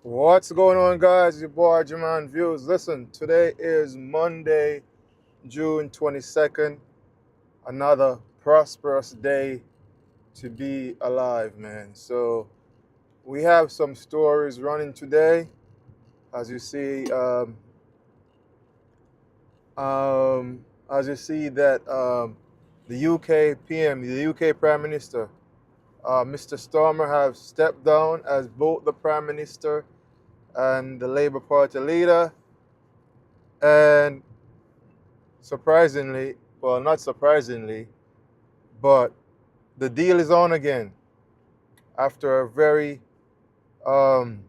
What's going on, guys? Your boy Jermane'S. Listen, today is Monday, June 22nd. Another prosperous day to be alive, man. So, we have some stories running today. As you see, that the UK PM, the UK Prime Minister, Mr. Starmer, have stepped down as both the Prime Minister and the Labour Party leader. And surprisingly, well, not surprisingly, but the deal is on again after a very um,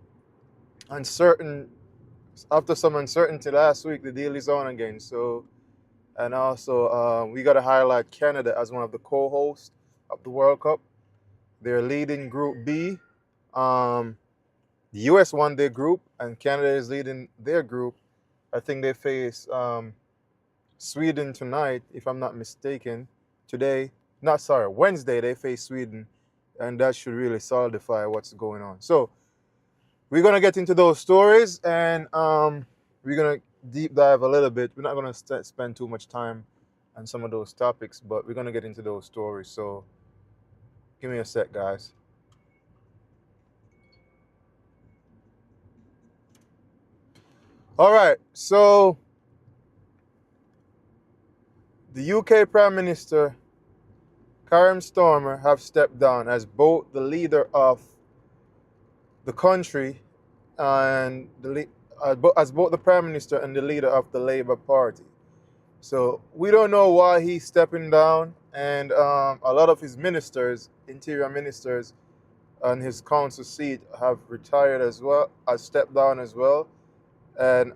uncertain, after some uncertainty last week. The deal is on again. So, and also we got to highlight Canada as one of the co-hosts of the World Cup. They're leading Group B. The U.S. won their group, and Canada is leading their group. I think they face Sweden tonight, if I'm not mistaken. Today, not sorry, Wednesday they face Sweden, and that should really solidify what's going on. So we're gonna get into those stories, and we're gonna deep dive a little bit. We're not gonna spend too much time on some of those topics, but we're gonna get into those stories. So give me a sec, guys. All right, so the UK Prime Minister Karen Starmer have stepped down as both the leader of the country and as both the Prime Minister and the leader of the Labour Party. So we don't know why he's stepping down, and a lot of his ministers, interior ministers, and his council seat have retired as well, has stepped down as well, and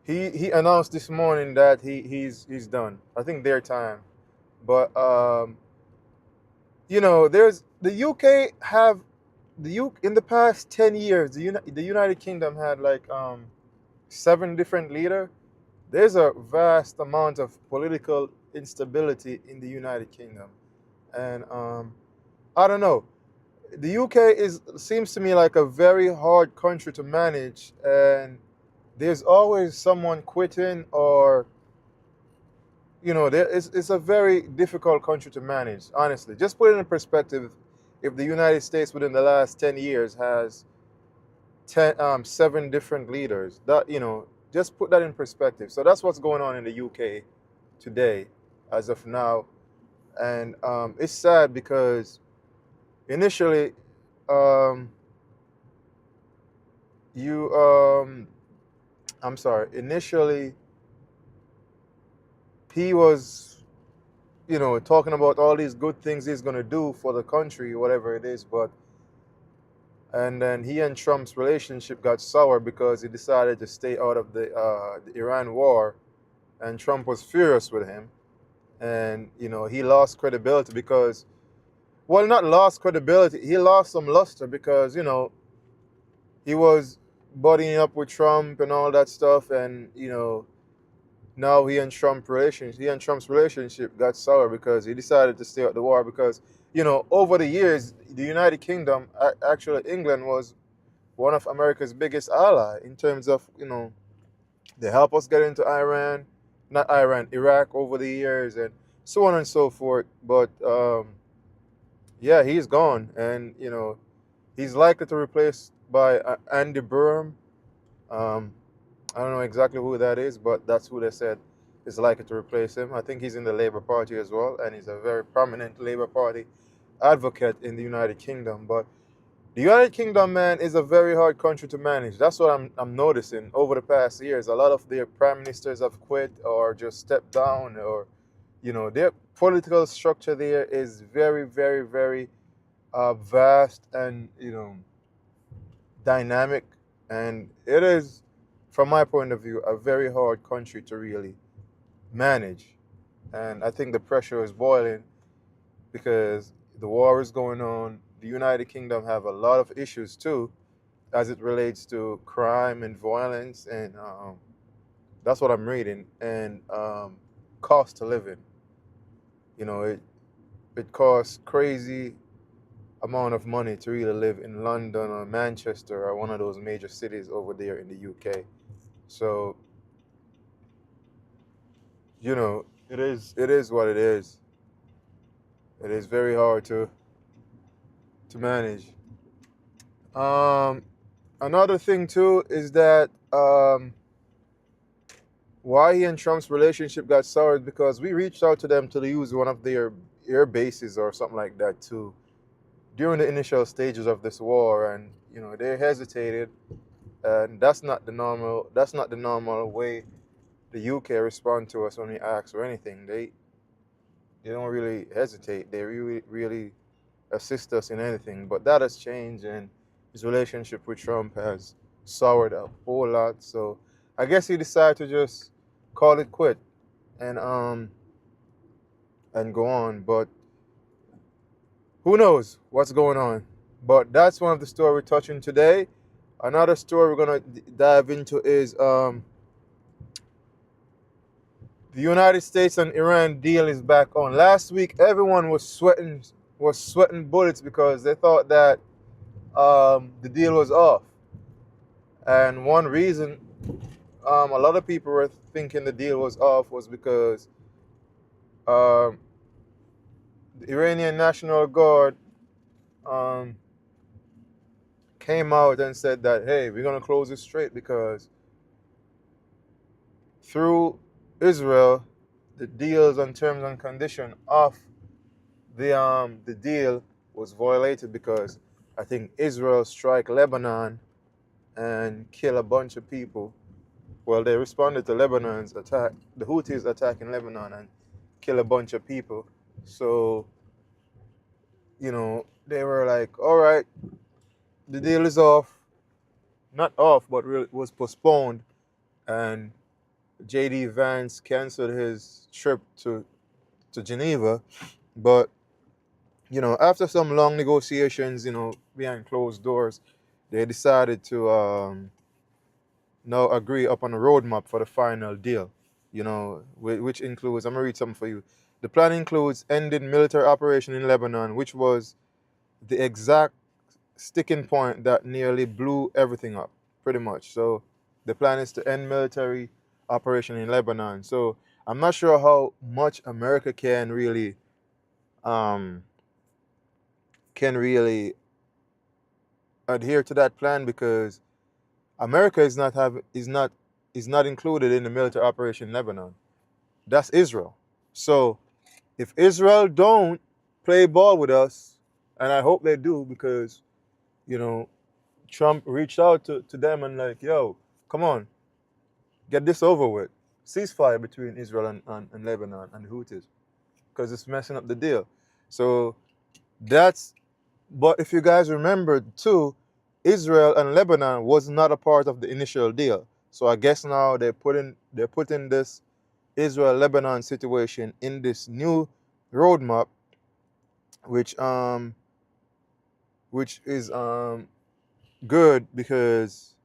he announced this morning that he's done. I think their time, but there's the UK have the U in the past 10 years. The United Kingdom had like 7 different leaders. There's a vast amount of political instability in the United Kingdom, and I don't know. The UK is seems to me like a very hard country to manage, and there's always someone quitting, or it's a very difficult country to manage. Honestly, just put it in perspective. If the United States within the last 10 years has 7 different leaders, just put that in perspective. So that's what's going on in the UK today, as of now, and it's sad because initially, um, you, I'm sorry, initially he was, talking about all these good things he's gonna do for the country, whatever it is, and then he and Trump's relationship got sour because he decided to stay out of the Iran war, and Trump was furious with him, and he lost credibility because, well, not lost credibility, he lost some luster because he was buddying up with Trump and all that stuff, and now he and Trump's relationship got sour because he decided to stay out the war because over the years the United Kingdom, actually England, was one of America's biggest ally in terms of they help us get into Iraq over the years, and so on and so forth. But yeah, he's gone, and he's likely to replace by Andy Burnham. Um, I don't know exactly who that is, but that's who they said is likely to replace him. I think he's in the Labour Party as well, and he's a very prominent Labour Party advocate in the United Kingdom. But the United Kingdom, man, is a very hard country to manage. That's what I'm noticing over the past years. A lot of their prime ministers have quit or just stepped down, or their political structure there is very, very, very vast and dynamic, and it is, from my point of view, a very hard country to really manage. And I think the pressure is boiling because the war is going on. The United Kingdom have a lot of issues too, as it relates to crime and violence, and that's what I'm reading. And cost of living, it costs crazy. amount of money to really live in London or Manchester or one of those major cities over there in the UK. So, it is what it is. It is very hard to manage. Um, Another thing too is that why he and Trump's relationship got soured because we reached out to them to use one of their air bases or something like that too during the initial stages of this war, and they hesitated, and that's not the normal way the UK respond to us when we ask for anything. They don't really hesitate. They really assist us in anything. But that has changed, and his relationship with Trump has soured a whole lot. So I guess he decided to just call it quit and go on. But who knows what's going on? But that's one of the stories we're touching today. Another story we're gonna dive into is the United States and Iran deal is back on. Last week, everyone was sweating bullets because they thought that the deal was off. And one reason a lot of people were thinking the deal was off was because um, the Iranian National Guard um, came out and said that, hey, we're going to close this straight because through Israel, the deals and terms and condition of the deal was violated because I think Israel strike Lebanon and kill a bunch of people. Well, they responded to Lebanon's attack, the Houthis attacking Lebanon and kill a bunch of people. So, they were like, all right, the deal is off. Not off, but really was postponed. And J.D. Vance canceled his trip to Geneva. But, after some long negotiations, behind closed doors, they decided to now agree upon a roadmap for the final deal, which includes, I'm going to read something for you. The plan includes ending military operation in Lebanon, which was the exact sticking point that nearly blew everything up, pretty much. So the plan is to end military operation in Lebanon. So I'm not sure how much America um, can really adhere to that plan because America is not included in the military operation in Lebanon. That's Israel. So if Israel don't play ball with us, and I hope they do because, you know, Trump reached out to them and like, yo, come on, get this over with. Ceasefire between Israel and Lebanon and the Houthis because it's messing up the deal. So that's, but if you guys remember too, Israel and Lebanon was not a part of the initial deal. So I guess now they're putting this Israel-Lebanon situation in this new roadmap, which is good because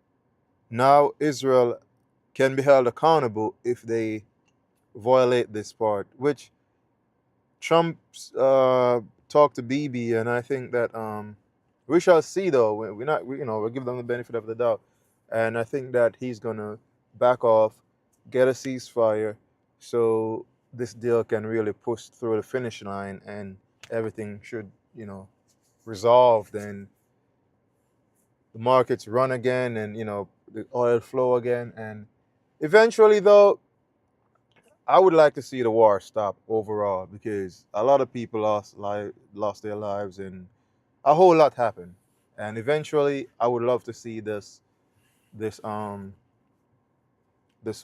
now Israel can be held accountable if they violate this part. Which Trump's talked to Bibi, and I think that we shall see though. We'll give them the benefit of the doubt, and I think that he's gonna back off, get a ceasefire, so this deal can really push through the finish line, and everything should resolved, and the markets run again, and the oil flow again, and eventually though, I would like to see the war stop overall because a lot of people lost their lives and a whole lot happened. And eventually, I would love to see this this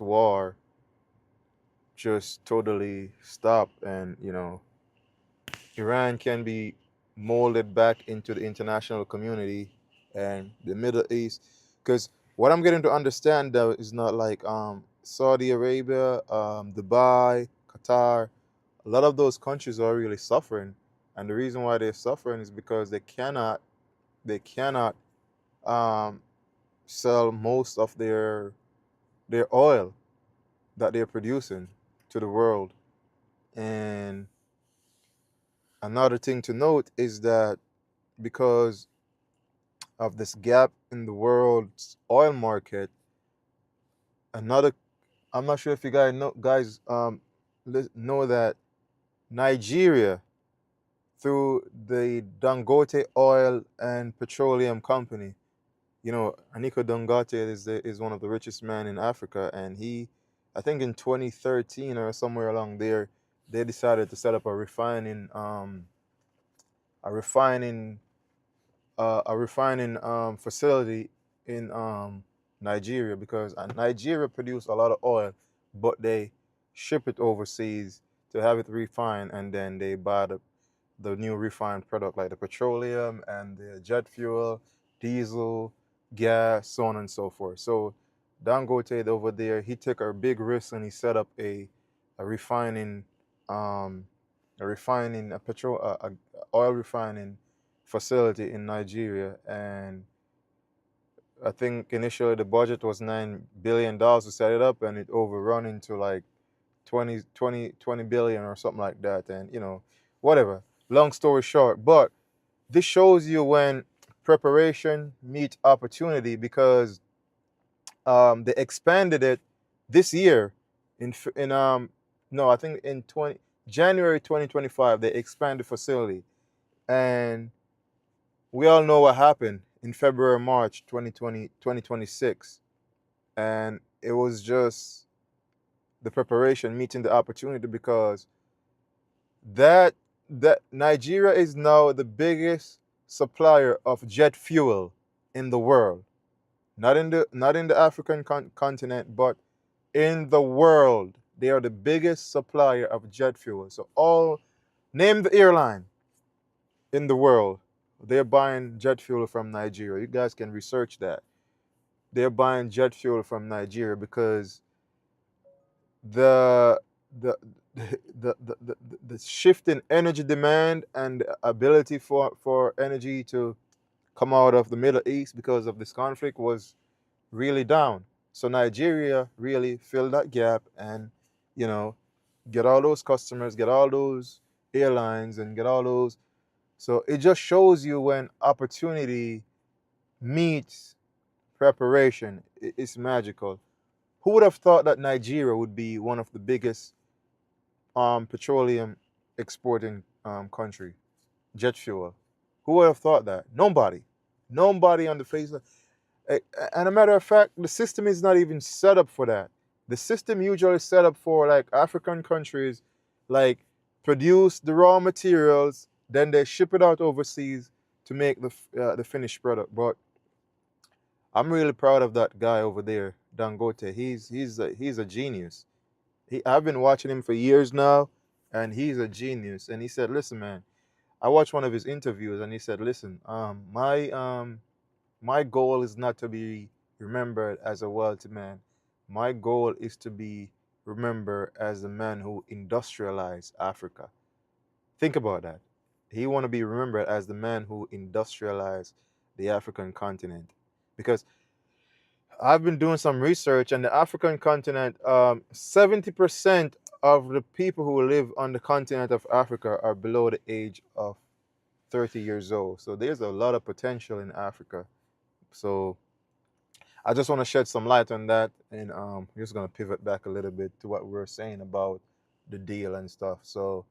war just totally stop, and Iran can be molded back into the international community and the Middle East. Because what I'm getting to understand though is not like Saudi Arabia, Dubai, Qatar. A lot of those countries are really suffering, and the reason why they're suffering is because they cannot um, sell most of their oil that they're producing to the world. And another thing to note is that because of this gap in the world's oil market. Another, I'm not sure if you guys know that Nigeria, through the Dangote Oil and Petroleum Company, Aliko Dangote is one of the richest men in Africa, and I think in 2013 or somewhere along there, they decided to set up a refining facility in Nigeria, because Nigeria produce a lot of oil, but they ship it overseas to have it refined, and then they buy the new refined product like the petroleum and the jet fuel, diesel, gas, so on and so forth. So Dangote over there, he took a big risk and he set up a refining um, a petrol a oil refining facility in Nigeria. And I think initially the budget was $9 billion to set it up, and it overrun into like 20 billion or something like that. And whatever. Long story short, but this shows you when preparation meets opportunity, because they expanded it this year in no, I think in 20 January 2025 they expanded the facility, and we all know what happened in February, March 2026. And it was just the preparation meeting the opportunity, because that that Nigeria is now the biggest supplier of jet fuel in the world. Not in the African continent, but in the world. They are the biggest supplier of jet fuel. So name the airline in the world, they're buying jet fuel from Nigeria. You guys can research that. They're buying jet fuel from Nigeria because the the the shift in energy demand and the ability for energy to come out of the Middle East because of this conflict was really down. So Nigeria really filled that gap, and you know get all those customers, get all those airlines, and get all those. So it just shows you when opportunity meets preparation, it's magical. Who would have thought that Nigeria would be one of the biggest petroleum exporting country, jet fuel? Who would have thought that? Nobody. Nobody on the face of. And a matter of fact, the system is not even set up for that. The system usually set up for like African countries, like produce the raw materials, then they ship it out overseas to make the finished product. But I'm really proud of that guy over there, Dangote. He's a genius. I've been watching him for years now, and he's a genius. And he said, "Listen, man." I watched one of his interviews, and he said, "Listen, my goal is not to be remembered as a wealthy man. My goal is to be remembered as the man who industrialized Africa." Think about that. He want to be remembered as the man who industrialized the African continent, because I've been doing some research, and the African continent, 70% of the people who live on the continent of Africa are below the age of 30 years old. So there's a lot of potential in Africa. So I just want to shed some light on that, and we're just going to pivot back a little bit to what we were saying about the deal and stuff. So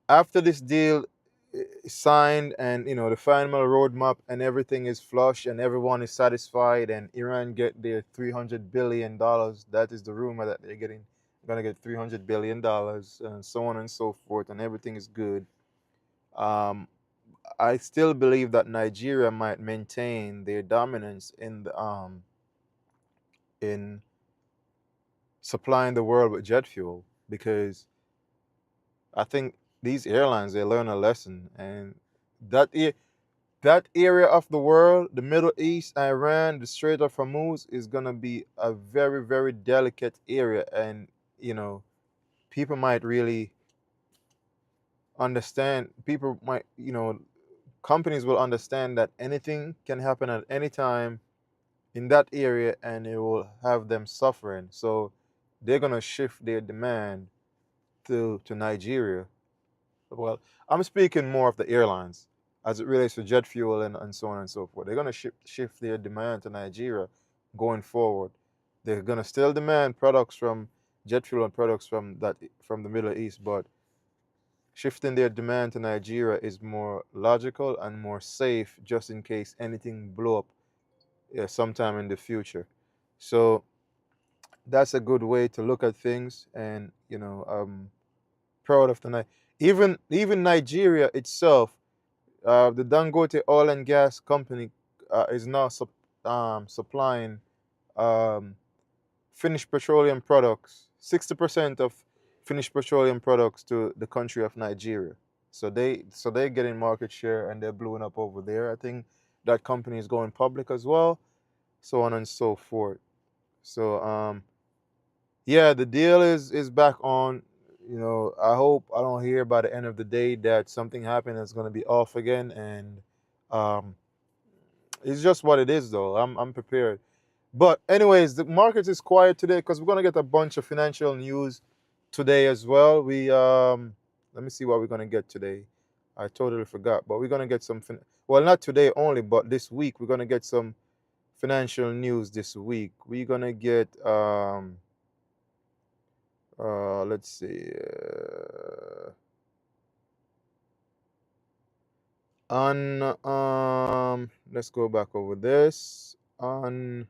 after this deal is signed, and the final roadmap and everything is flush and everyone is satisfied, and Iran get their $300 billion, that is the rumor that they're gonna get $300 billion, and so on and so forth, and everything is good. I still believe that Nigeria might maintain their dominance in supplying the world with jet fuel, because I think these airlines, they learn a lesson, and that that area of the world, the Middle East, Iran, the Strait of Hormuz, is gonna be a very, very delicate area, and people might really understand. People might, companies will understand that anything can happen at any time in that area, and it will have them suffering. So they're gonna shift their demand to Nigeria. Well, I'm speaking more of the airlines. as it relates to jet fuel and so on and so forth. They're going to shift their demand to Nigeria going forward. They're going to still demand products from jet fuel and products from the Middle East, but shifting their demand to Nigeria is more logical and more safe, just in case anything blow up sometime in the future. So that's a good way to look at things, and proud of the night. Even Nigeria itself, the Dangote oil and gas company is now supplying um, finished petroleum products, 60% of finished petroleum products to the country of Nigeria. So they're getting market share and they're blowing up over there. I think that company is going public as well, so on and so forth. So yeah, the deal is back on. I hope I don't hear by the end of the day that something happened that's going to be off again, and um, it's just what it is, though. I'm prepared. But anyways, the market is quiet today because we're gonna get a bunch of financial news today as well. We let me see what we're gonna get today. I totally forgot, but we're gonna get some. Well, not today only, but this week we're gonna get some financial news this week. We're gonna get let's see on let's go back over this on.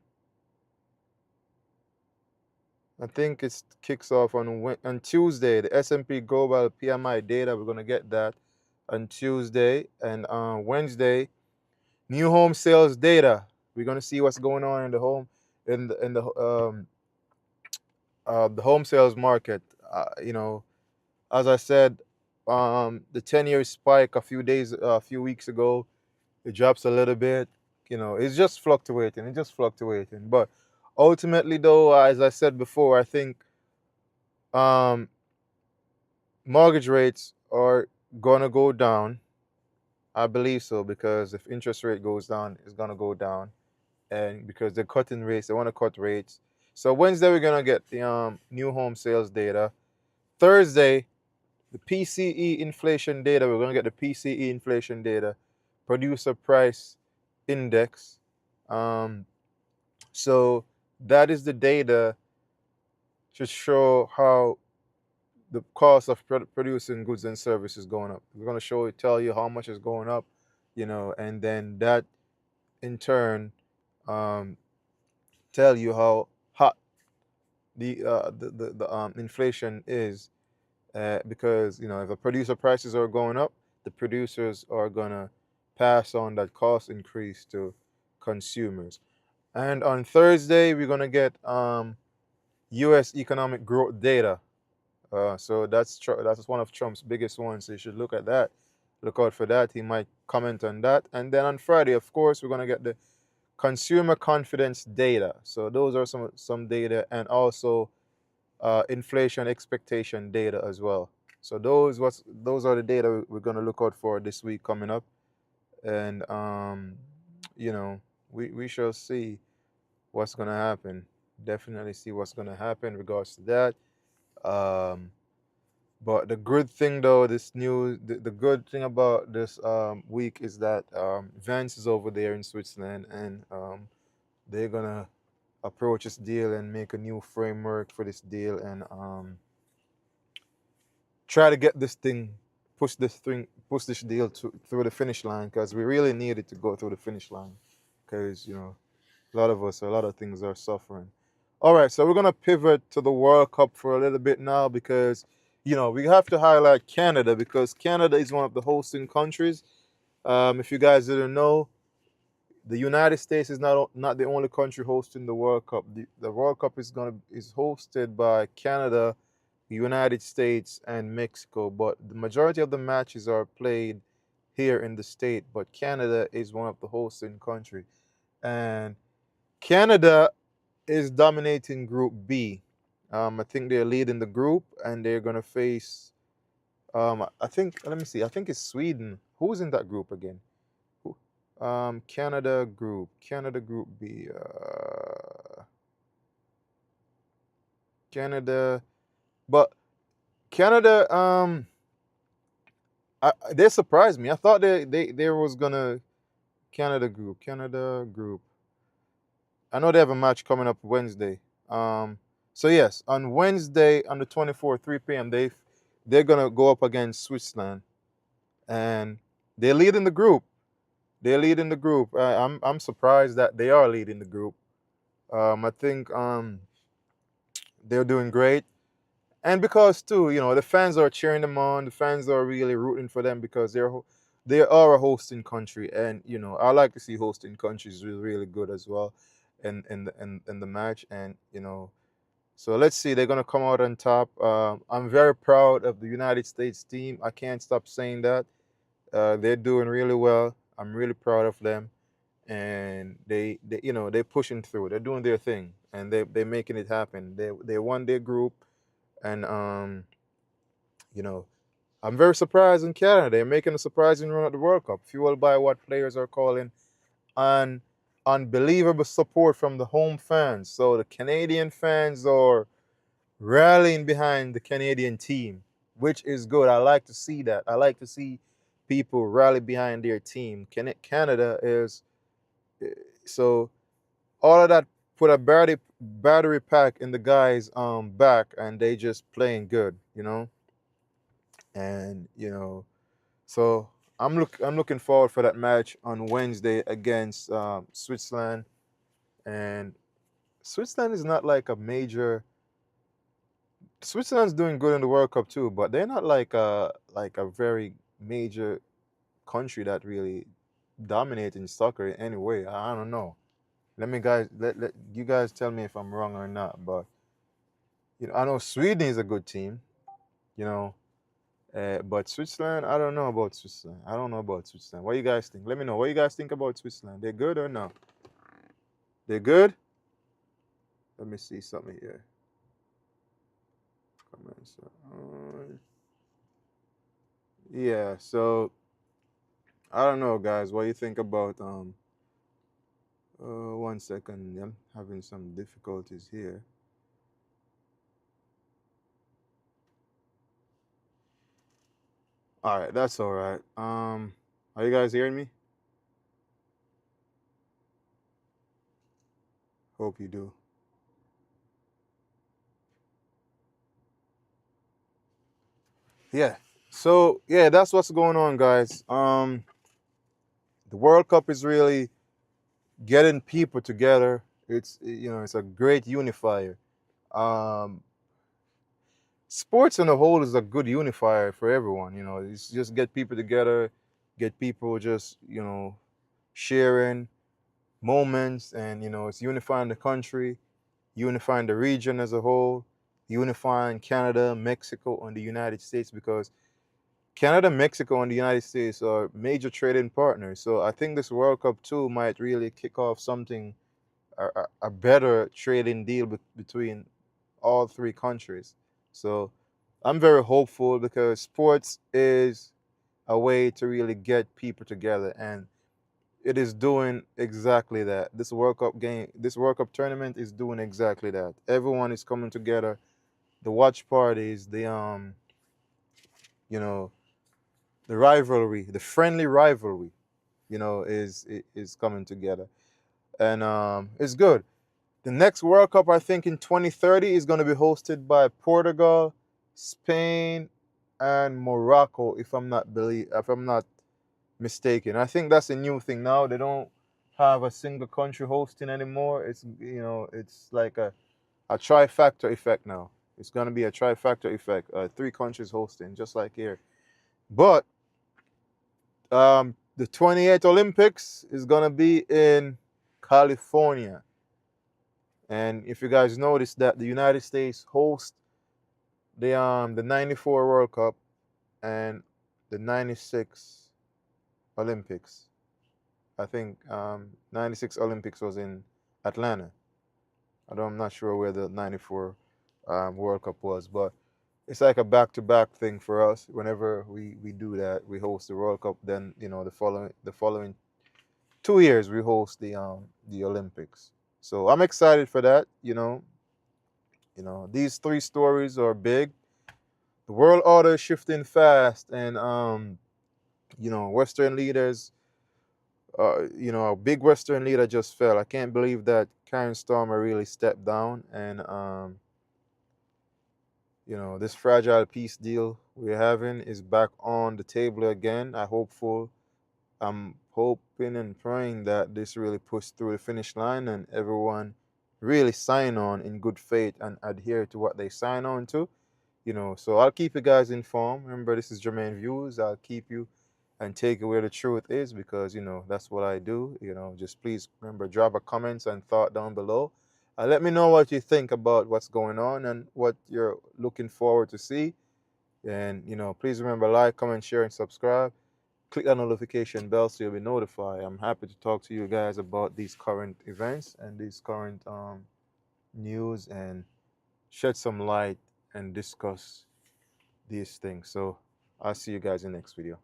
I think it kicks off on Tuesday. The S&P Global PMI data, we're gonna get that on Tuesday, and Wednesday, new home sales data. We're gonna see what's going on in the home the home sales market. As I said, the 10-year spike a few weeks ago. It drops a little bit. It's just fluctuating. It's just fluctuating. But ultimately, though, as I said before, I think um, mortgage rates are gonna go down. I believe so, because if interest rate goes down, it's gonna go down, and because they're cutting rates, they want to cut rates. So Wednesday we're gonna get the new home sales data. Thursday, the PCE inflation data. We're gonna get the PCE inflation data, producer price index. So that is the data to show how the cost of producing goods and services going up. We're going to tell you how much is going up, and then that in turn um, tell you how hot the inflation is, because if the producer prices are going up, the producers are gonna pass on that cost increase to consumers. And on Thursday, we're gonna get U.S. economic growth data. So that's one of Trump's biggest ones. So you should look at that. Look out for that. He might comment on that. And then on Friday, of course, we're gonna get the consumer confidence data. So those are some data, and also inflation expectation data as well. So those are the data we're gonna look out for this week coming up, and you know we shall see what's gonna happen. Definitely see what's gonna happen in regards to that. Um, But the good thing, though, the good thing about this week is that Vance is over there in Switzerland, and they're gonna approach this deal and make a new framework for this deal, and try to get push this deal through the finish line, because we really need it to go through the finish line, because a lot of things are suffering. All right, so we're gonna pivot to the World Cup for a little bit now, because we have to highlight Canada, because Canada is one of the hosting countries. If you guys didn't know, the United States is not the only country hosting the World Cup. The World Cup is hosted by Canada, the United States, and Mexico, but the majority of the matches are played here in the state. But Canada is one of the hosting country, and Canada is dominating Group B. I think they're leading the group, and they're gonna face. I think. Let me see. I think it's Sweden. Who's in that group again? Who? Canada group. Canada Group B. Canada. But Canada. They surprised me. I thought they was gonna Canada group. I know they have a match coming up Wednesday. Um, so yes, on Wednesday on the 24th, 3 p.m. they're gonna go up against Switzerland, and they lead in the group. They lead in the group. I'm surprised that they are leading the group. I think they're doing great, and because too, the fans are cheering them on. The fans are really rooting for them because they are a hosting country, and I like to see hosting countries really really good as well, in the match, and so let's see. They're gonna come out on top. I'm very proud of the United States team. I can't stop saying that. They're doing really well. I'm really proud of them, and they're pushing through. They're doing their thing, and they're making it happen. They won their group, and you know, I'm very surprised in Canada. They're making a surprising run at the World Cup, fueled by what players are calling an unbelievable support from the home fans. So the Canadian fans are rallying behind the Canadian team, which is good. I like to see that. I like to see people rally behind their team. Canada is so all of that put a battery pack in the guys' back, and they just playing good, and so I'm looking forward for that match on Wednesday against Switzerland, and Switzerland is not like a major. Switzerland's doing good in the World Cup too, but they're not like a very major country that really dominates in soccer in any way. I don't know. Let you guys tell me if I'm wrong or not. But I know Sweden is a good team. You know, but Switzerland, I don't know about Switzerland. I don't know about Switzerland. What do you guys think? Let me know. What do you guys think about Switzerland? They're good or no? They're good. Let me see something here. Comments. Yeah. So I don't know, guys. What do you think about 1 second. I'm having some difficulties here. All right, that's all right. Are you guys hearing me? Hope you do. Yeah. So yeah, that's what's going on, guys. The World Cup is really getting people together. It's a great unifier. Um, Sports on the whole is a good unifier for everyone. It's just get people together, get people just sharing moments, and it's unifying the country, unifying the region as a whole, unifying Canada, Mexico, and the United States, because Canada, Mexico, and the United States are major trading partners. So I think this World Cup too might really kick off something, a better trading deal between all three countries. So I'm very hopeful because sports is a way to really get people together, and it is doing exactly that. This World Cup tournament is doing exactly that. Everyone is coming together. The watch parties, you know, the rivalry, the friendly rivalry, is coming together, and it's good. The next World Cup, I think, in 2030 is going to be hosted by Portugal, Spain, and Morocco, if I'm not mistaken. I think that's a new thing now. They don't have a single country hosting anymore. It's like a trifactor effect now. It's gonna be a trifactor effect. Three countries hosting, just like here. But the 28th Olympics is gonna be in California. And if you guys noticed that the United States host the '94 World Cup and the '96 Olympics. I think '96 Olympics was in Atlanta. I'm not sure where the '94 World Cup was, but it's like a back-to-back thing for us. Whenever we do that, we host the World Cup. Then the following 2 years we host the Olympics. So I'm excited for that. These three stories are big. The world order is shifting fast, and You know, Western leaders, you know, a big Western leader just fell. I can't believe that Karen Starmer really stepped down. And, you know, this fragile peace deal we're having is back on the table again. I'm hoping and praying that this really pushes through the finish line and everyone really sign on in good faith and adhere to what they sign on to. You know, so I'll keep you guys informed. Remember, this is Jermaine Views. I'll keep you and take it where the truth is, because you know that's what I do. You know, just please remember, drop a comments and thought down below. Let me know what you think about what's going on and what you're looking forward to see. And you know, please remember, like, comment, share, and subscribe. Click that notification bell so you'll be notified. I'm happy to talk to you guys about these current events and these current news, and shed some light and discuss these things. So I'll see you guys in the next video.